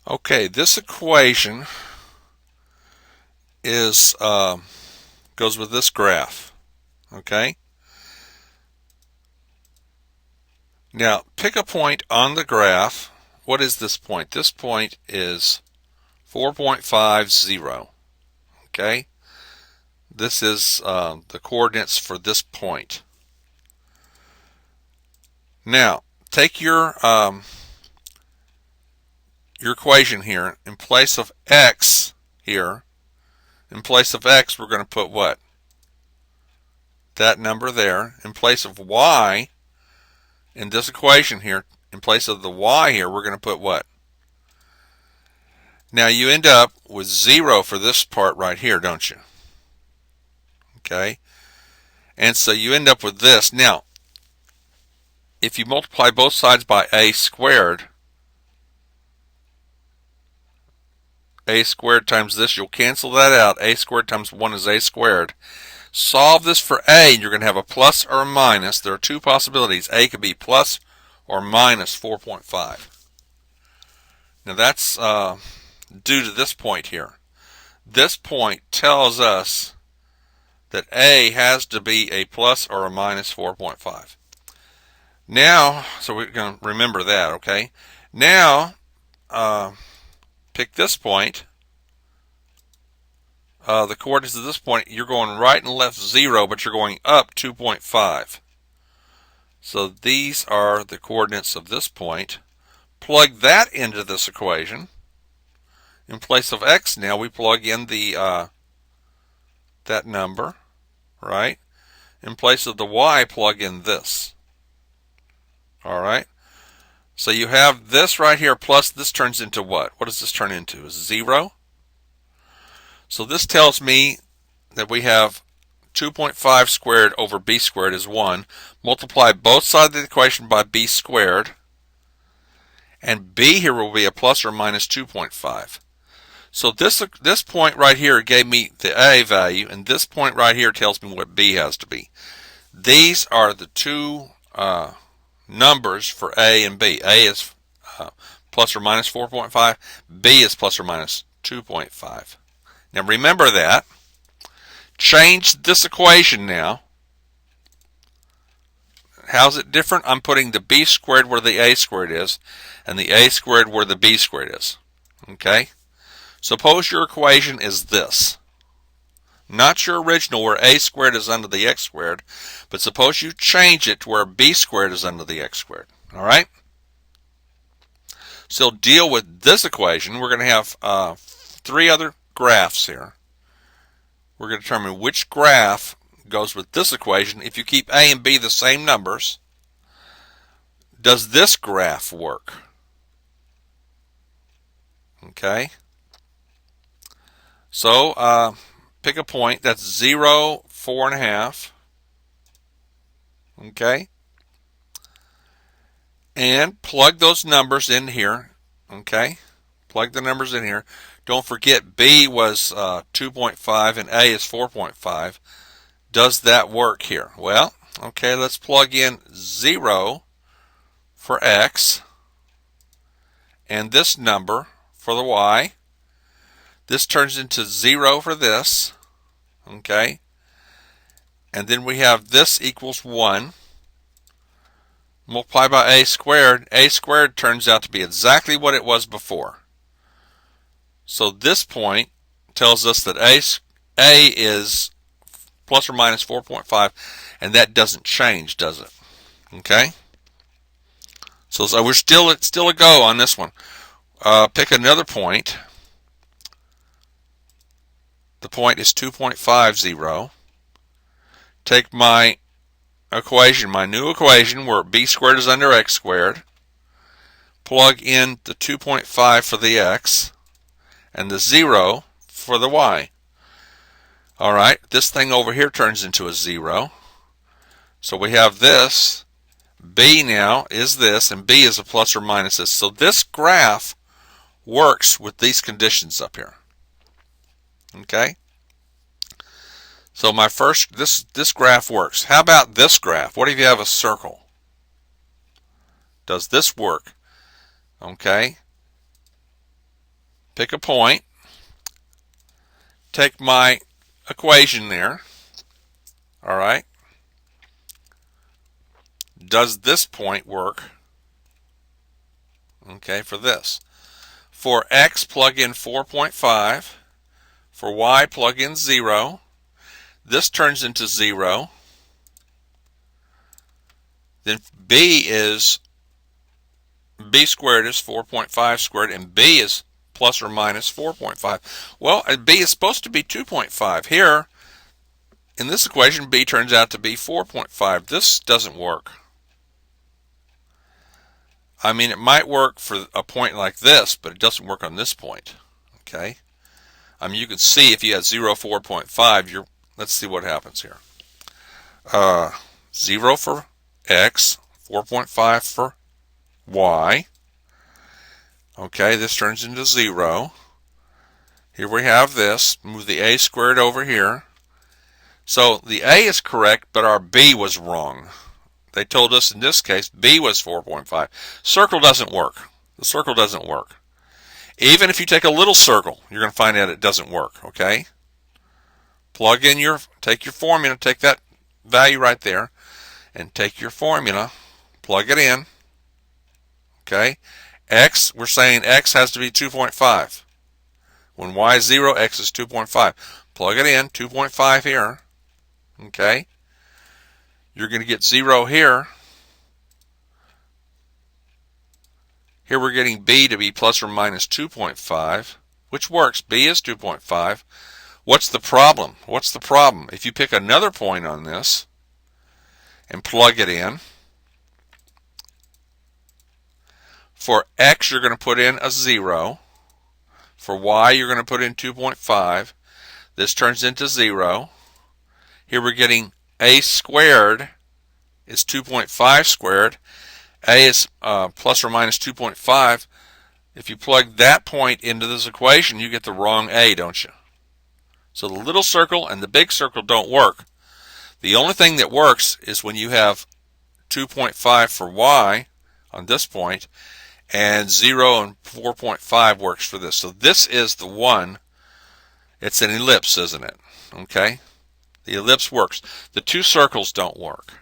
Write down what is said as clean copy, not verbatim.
Okay, this equation is goes with this graph. Okay. Now pick a point on the graph. What is this point? This point is 4.50. Okay. This is the coordinates for this point. Now take your equation here. In place of x here, in place of x, we're going to put what? That number there. In place of y, in this equation here, in place of the y here, we're going to put what? Now you end up with 0 for this part right here, don't you? Okay. And so you end up with this. Now, if you multiply both sides by a squared times this, you'll cancel that out. A squared times 1 is a squared. Solve this for a, and you're going to have a plus or a minus. There are two possibilities. A could be plus or minus 4.5. Now that's due to this point here. This point tells us that a has to be a plus or a minus 4.5. Now, so we're going to remember that, okay? Now, pick this point. The coordinates of this point, you're going right and left 0, but you're going up 2.5. So these are the coordinates of this point. Plug that into this equation. In place of x now, we plug in the that number, right? In place of the y, plug in this. All right? So you have this right here plus this turns into what? What does this turn into? 0? So this tells me that we have 2.5 squared over b squared is 1. Multiply both sides of the equation by b squared. And b here will be a plus or minus 2.5. So this point right here gave me the a value, and this point right here tells me what b has to be. These are the two numbers for a and b. A is plus or minus 4.5. B is plus or minus 2.5. Now remember that. Change this equation now. How's it different? I'm putting the b squared where the a squared is, and the a squared where the b squared is. Okay? Suppose your equation is this. Not your original where a squared is under the x squared, but suppose you change it to where b squared is under the x squared. All right? So deal with this equation. We're going to have 3 other graphs here. We're going to determine which graph goes with this equation. If you keep a and b the same numbers, does this graph work? Okay. So pick a point. That's 0, 4.5. Okay. And plug those numbers in here. Okay. Plug the numbers in here. Don't forget b was 2.5 and a is 4.5. Does that work here? Well, okay, let's plug in 0 for x and this number for the y. This turns into 0 for this, okay? And then we have this equals 1. Multiply by a squared. A squared turns out to be exactly what it was before. So this point tells us that a is plus or minus 4.5, and that doesn't change, does it? Okay? So we're still a go on this one. Pick another point. The point is 2.50. Take my equation, my new equation, where b squared is under x squared. Plug in the 2.5 for the x and the 0 for the y. All right, this thing over here turns into a 0. So we have this. B now is this, and B is a plus or minus this. So this graph works with these conditions up here. Okay? So my first, this graph works. How about this graph? What if you have a circle? Does this work? Okay? pick a point, take my equation there, all right? Does this point work? Okay, for this. For x, plug in 4.5. For y, plug in 0. This turns into 0. Then b squared is 4.5 squared, and b is plus or minus 4.5. Well, b is supposed to be 2.5. Here, in this equation, b turns out to be 4.5. This doesn't work. I mean, it might work for a point like this, but it doesn't work on this point. Okay? I mean, you can see if you had 0, 4.5, let's see what happens here. 0 for x, 4.5 for y. Okay, this turns into 0. Here we have this. Move the a squared over here. So the a is correct, but our b was wrong. They told us in this case b was 4.5. Circle doesn't work. The circle doesn't work. Even if you take a little circle, you're going to find out it doesn't work, okay? Take your formula, take that value right there, and take your formula, plug it in, okay? X, we're saying x has to be 2.5. When y is 0, x is 2.5. Plug it in, 2.5 here, okay? You're going to get 0 here. Here we're getting b to be plus or minus 2.5, which works. b is 2.5. What's the problem? What's the problem? If you pick another point on this and plug it in, for x you're going to put in a 0. For y you're going to put in 2.5. This turns into 0. Here we're getting a squared is 2.5 squared. A is plus or minus 2.5. If you plug that point into this equation, you get the wrong a, don't you? So the little circle and the big circle don't work. The only thing that works is when you have 2.5 for y on this point, and 0 and 4.5 works for this. So this is the one. It's an ellipse, isn't it? Okay? The ellipse works. The two circles don't work.